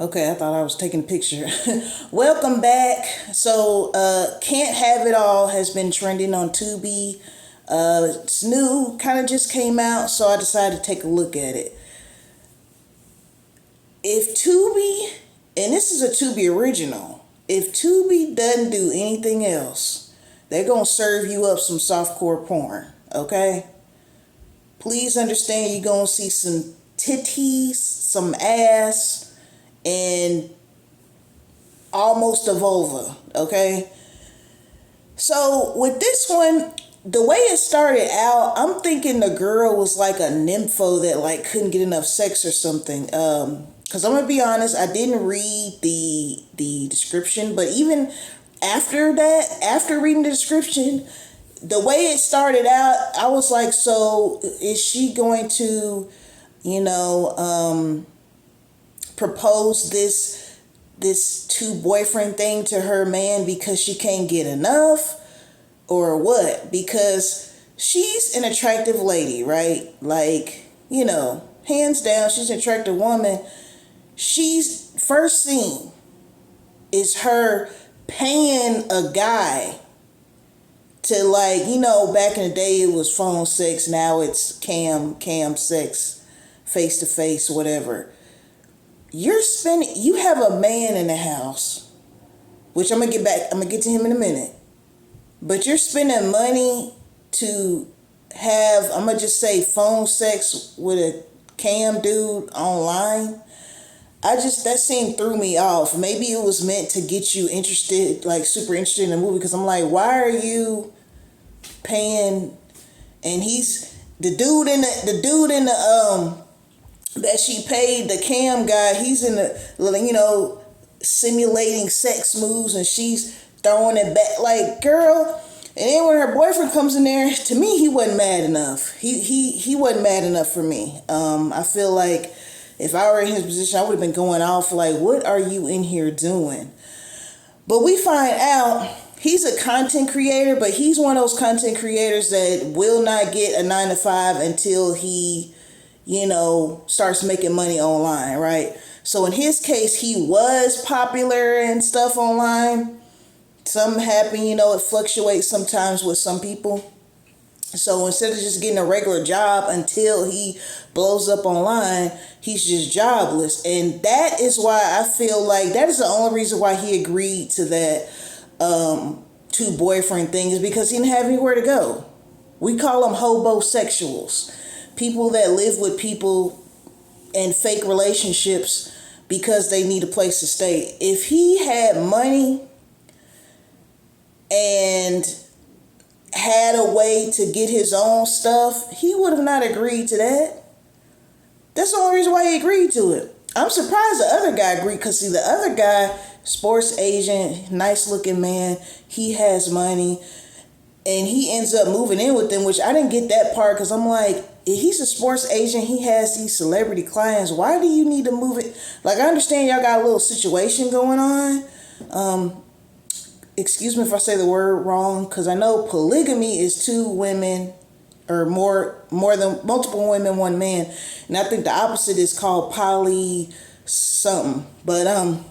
Okay, I thought I was taking a picture. Welcome back. So, Can't Have It All has been trending on Tubi. It's new, kind of just came out, so I decided to take a look at it. If Tubi, and this is a Tubi original, if Tubi doesn't do anything else, they're going to serve you up some softcore porn, okay? Please understand you're going to see some titties, some ass, and almost a vulva, okay? So with this one, the way it started out, I'm thinking the girl was like a nympho that like couldn't get enough sex or something. Cause I'm gonna be honest, I didn't read the description, but even after that, after reading the description, the way it started out, I was like, so is she going to, you know, propose this two boyfriend thing to her man because she can't get enough or what? Because she's an attractive lady, right? Like, you know, hands down, she's an attractive woman. She's first scene is her paying a guy to, like, you know, back in the day it was phone sex, now it's cam sex, face to face, whatever. You have a man in the house, which I'm gonna get to him in a minute, but you're spending money to have, I'm gonna just say, phone sex with a cam dude online. That scene threw me off. Maybe it was meant to get you interested, like super interested in the movie, because I'm like, why are you paying? And he's the dude in the that she paid, the cam guy, he's in the, you know, simulating sex moves, and she's throwing it back like, girl. And then when her boyfriend comes in there, to me, he wasn't mad enough. He wasn't mad enough for me. I feel like if I were in his position, I would have been going off like, what are you in here doing? But we find out he's a content creator, but he's one of those content creators that will not get a 9 to 5 until he, you know, starts making money online, right? So in his case, he was popular and stuff online. Something happened, you know, it fluctuates sometimes with some people. So instead of just getting a regular job until he blows up online, he's just jobless. And that is why I feel like that is the only reason why he agreed to that two boyfriend thing, is because he didn't have anywhere to go. We call them hobosexuals. People that live with people in fake relationships because they need a place to stay. If he had money and had a way to get his own stuff, he would have not agreed to that. That's the only reason why he agreed to it. I'm surprised the other guy agreed, because see, the other guy, sports agent, nice looking man, he has money, and he ends up moving in with them, which I didn't get that part, because I'm like, if he's a sports agent, he has these celebrity clients, why do you need to move it? Like, I understand y'all got a little situation going on. Excuse me if I say the word wrong, because I know polygamy is 2 women or more than multiple women, 1 man. And I think the opposite is called poly something. But I'm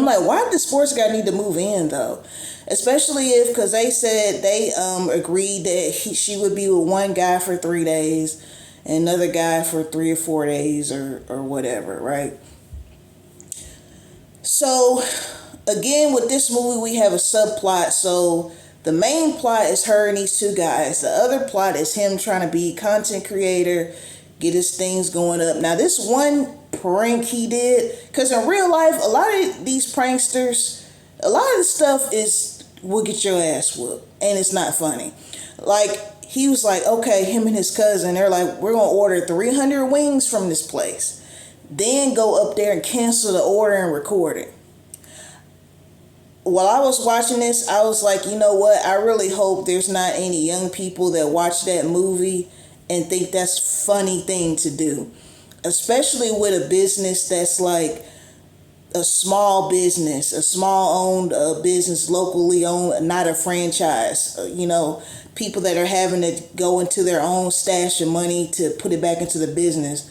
like, why did the sports guy need to move in though? Especially if, because they said they agreed that she would be with one guy for 3 days and another guy for 3 or 4 days or whatever, right? So again, with this movie, we have a subplot. So the main plot is her and these 2 guys. The other plot is him trying to be a content creator, get his things going up. Now, this one prank he did, because in real life, a lot of these pranksters, a lot of the stuff will get your ass whooped, and it's not funny. Like, he was like, okay, him and his cousin, they're like, we're going to order 300 wings from this place. Then go up there and cancel the order and record it. While I was watching this, I was like, you know what? I really hope there's not any young people that watch that movie and think that's a funny thing to do. Especially with a business that's like a small business, a small owned business, locally owned, not a franchise. You know, people that are having to go into their own stash of money to put it back into the business.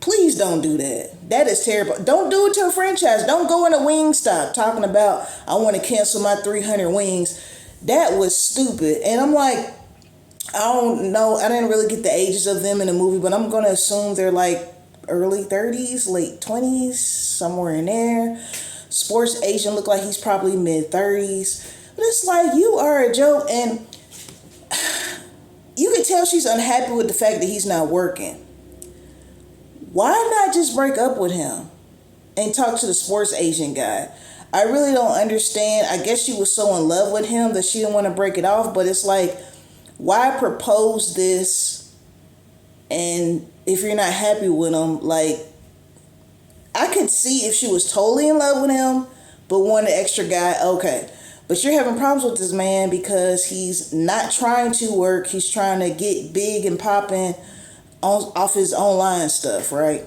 Please don't do that. That is terrible. Don't do it to a franchise. Don't go in a Wingstop talking about, I want to cancel my 300 wings. That was stupid. And I'm like, I don't know. I didn't really get the ages of them in the movie, but I'm going to assume they're like early 30s, late 20s, somewhere in there. Sports agent looked like he's probably mid 30s. But it's like, you are a joke. And you can tell she's unhappy with the fact that he's not working. Why not just break up with him and talk to the sports agent guy? I really don't understand. I guess she was so in love with him that she didn't want to break it off. But it's like, why propose this? And if you're not happy with him, like, I could see if she was totally in love with him, but wanted an extra guy, okay. But you're having problems with this man because he's not trying to work. He's trying to get big and popping off his online stuff, right?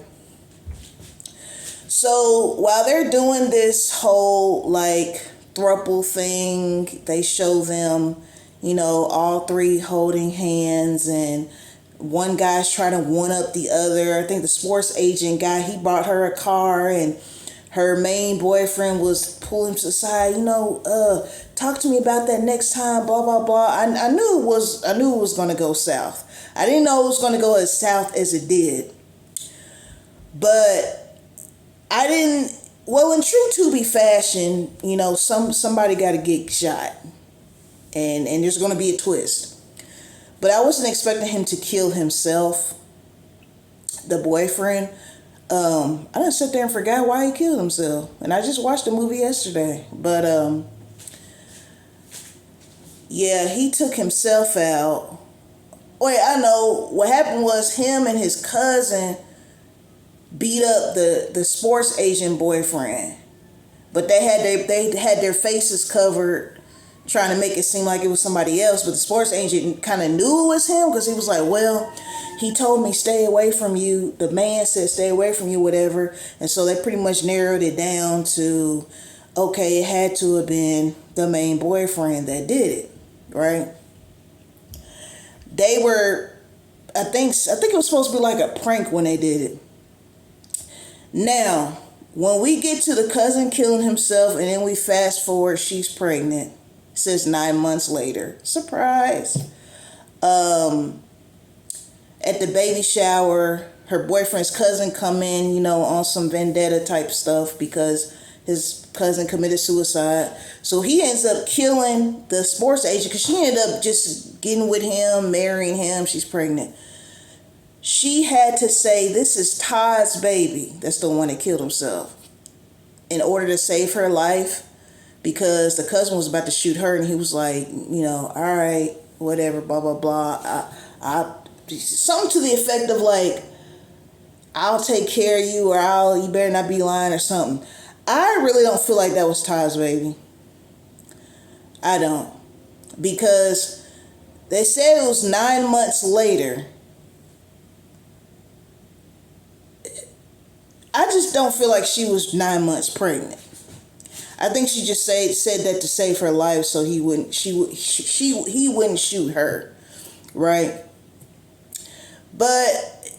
So while they're doing this whole like throuple thing, they show them, all three holding hands, and one guy's trying to one up the other. I think the sports agent guy, he bought her a car, and her main boyfriend was pulling him to the side, talk to me about that next time, blah, blah, blah. I knew it was going to go south. I didn't know it was going to go as south as it did. But I didn't, well, in true Tubi fashion, somebody got to get shot. And there's going to be a twist. But I wasn't expecting him to kill himself, the boyfriend. I didn't sit there and forgot why he killed himself. And I just watched the movie yesterday. But, yeah, he took himself out. Wait, I know. What happened was him and his cousin beat up the sports agent boyfriend. But they had their faces covered, trying to make it seem like it was somebody else. But the sports agent kind of knew it was him, because he was like, well, he told me stay away from you. The man said stay away from you, whatever. And so they pretty much narrowed it down to, okay, it had to have been the main boyfriend that did it, right? They were, I think it was supposed to be like a prank when they did it. Now, when we get to the cousin killing himself and then we fast forward, she's pregnant. It says 9 months later. Surprise. At the baby shower, her boyfriend's cousin come in, on some vendetta type stuff because his cousin committed suicide. So he ends up killing the sports agent because she ended up just getting with him, marrying him. She's pregnant. She had to say, this is Todd's baby. That's the one that killed himself. In order to save her life, because the cousin was about to shoot her, and he was like, all right, whatever, blah, blah, blah. Something to the effect of like, I'll take care of you, or you better not be lying, or something. I really don't feel like that was Todd's baby. I don't. Because they said it was 9 months later. I just don't feel like she was 9 months pregnant. I think she just said that to save her life so he wouldn't shoot her, right? But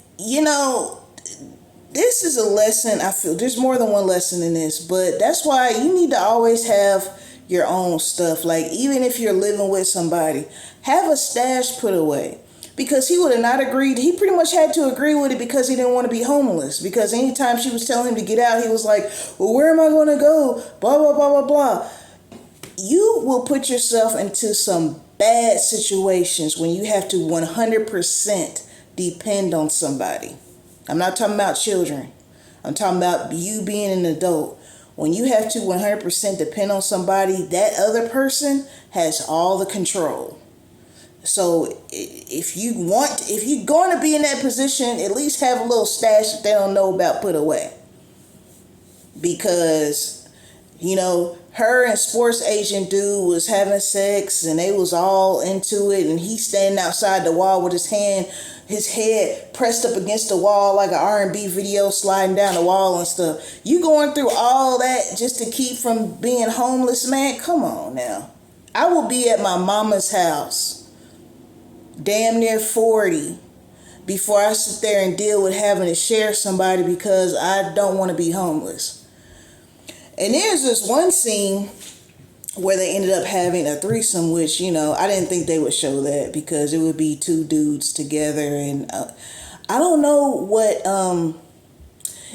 this is a lesson. I feel there's more than one lesson in this, but that's why you need to always have your own stuff. Like, even if you're living with somebody, have a stash put away. Because he would have not agreed. He pretty much had to agree with it because he didn't want to be homeless. Because anytime she was telling him to get out, he was like, well, where am I going to go? Blah, blah, blah, blah, blah. You will put yourself into some bad situations when you have to 100% depend on somebody. I'm not talking about children. I'm talking about you being an adult. When you have to 100% depend on somebody, that other person has all the control. So if you're going to be in that position, at least have a little stash that they don't know about put away. Because, her and sports agent dude was having sex and they was all into it, and he's standing outside the wall with his head pressed up against the wall like an R&B video sliding down the wall and stuff. You going through all that just to keep from being homeless, man? Come on now. I will be at my mama's house, damn near 40, before I sit there and deal with having to share somebody because I don't want to be homeless. And there's this one scene where they ended up having a threesome, which, I didn't think they would show that because it would be two dudes together. And I don't know what,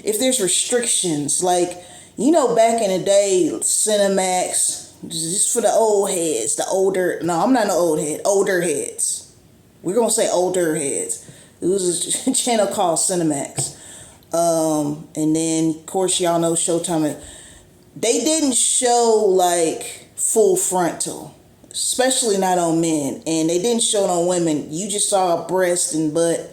if there's restrictions, like, back in the day, Cinemax, just for the old heads, I'm not an old head, older heads. We're going to say older heads. It was a channel called Cinemax. And then, of course, y'all know Showtime. They didn't show, like, full frontal, especially not on men. And they didn't show it on women. You just saw breast and butt.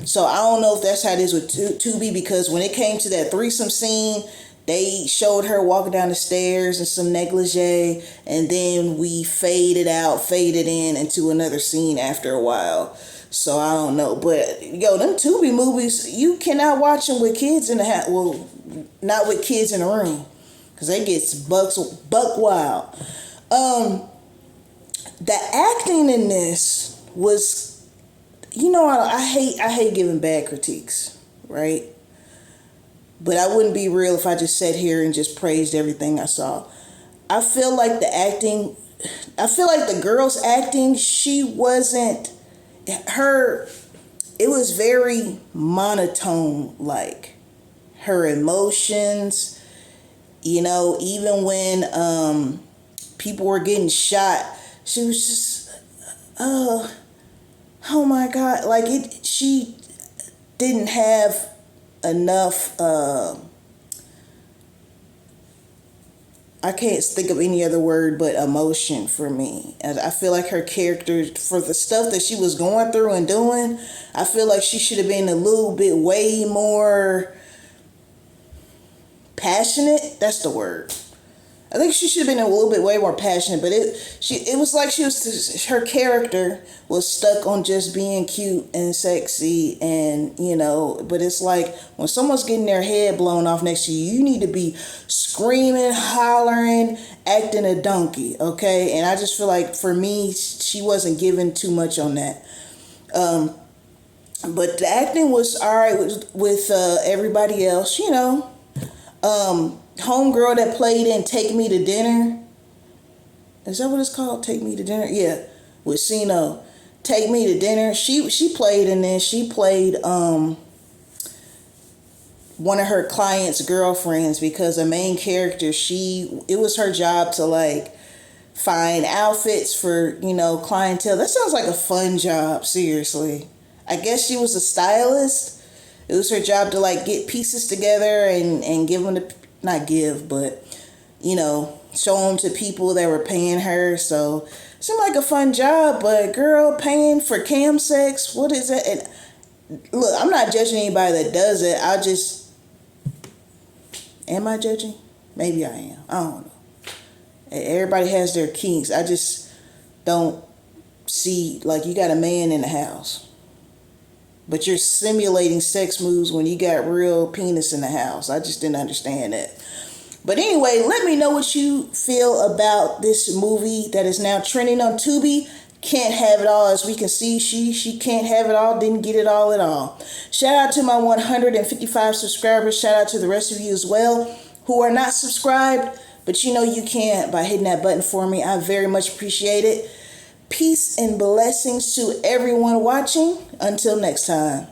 So I don't know if that's how it is with Tubi, because when it came to that threesome scene, they showed her walking down the stairs in some negligee, and then we faded in into another scene after a while. So I don't know, but them Tubi movies, you cannot watch them with kids in the house. Well, not with kids in the room, because they get buck wild. The acting in this was, I hate giving bad critiques, right? But I wouldn't be real if I just sat here and just praised everything I saw. I feel like the girl's acting, it was very monotone, like her emotions, even when people were getting shot, she was just, oh my God, like she didn't have enough, I can't think of any other word but emotion for me. And I feel like her character, for the stuff that she was going through and doing, I feel like she should have been a little bit way more passionate. That's the word. I think she should have been a little bit way more passionate, but it was like her character was stuck on just being cute and sexy, and but it's like when someone's getting their head blown off next to you, you need to be screaming, hollering, acting a donkey, okay? And I just feel like for me, she wasn't given too much on that. But the acting was all right with everybody else, homegirl that played in Take Me to Dinner. Is that what it's called? Take Me to Dinner? Yeah. With Sino. Take Me to Dinner. She played in this. She played one of her clients' girlfriends, because the main character, it was her job to like find outfits for, clientele. That sounds like a fun job, seriously. I guess she was a stylist. It was her job to like get pieces together and give them to, not give, but, show them to people that were paying her. So it seemed like a fun job, but girl, paying for cam sex, what is it? And look, I'm not judging anybody that does it. Am I judging? Maybe I am. I don't know. Everybody has their kinks. I just don't see, like, you got a man in the house, but you're simulating sex moves when you got real penis in the house. I just didn't understand that. But anyway, let me know what you feel about this movie that is now trending on Tubi. Can't have it all. As we can see, she can't have it all, didn't get it all at all. Shout out to my 155 subscribers. Shout out to the rest of you as well who are not subscribed, but you can by hitting that button for me. I very much appreciate it. Peace and blessings to everyone watching. Until next time.